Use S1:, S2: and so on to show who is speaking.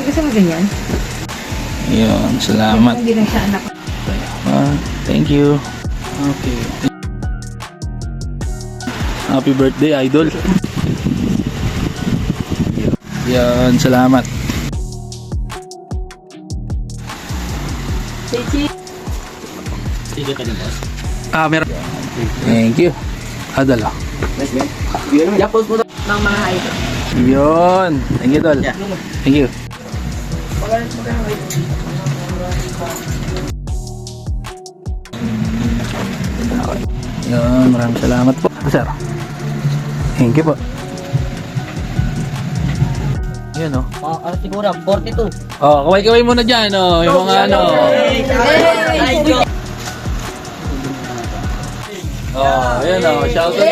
S1: gusto mo ganyan?
S2: Yun, salamat.
S1: Hindi lang siya anak.
S2: Thank you. Okay. Happy birthday, idol. Yan, salamat.
S3: Sige ka na, boss.
S2: Meron. Thank you. Dala.
S3: Nice, man. Yapos mo ng mga idol.
S2: Yun. Thank you, tol. Thank you. Yun, maraming salamat po, sir. Thank you po. Yun, oh.
S3: Siguro, 42.
S2: Oh, kaway-kaway muna dyan, oh. Yung mga ano. Oh, yun, oh. Shout out.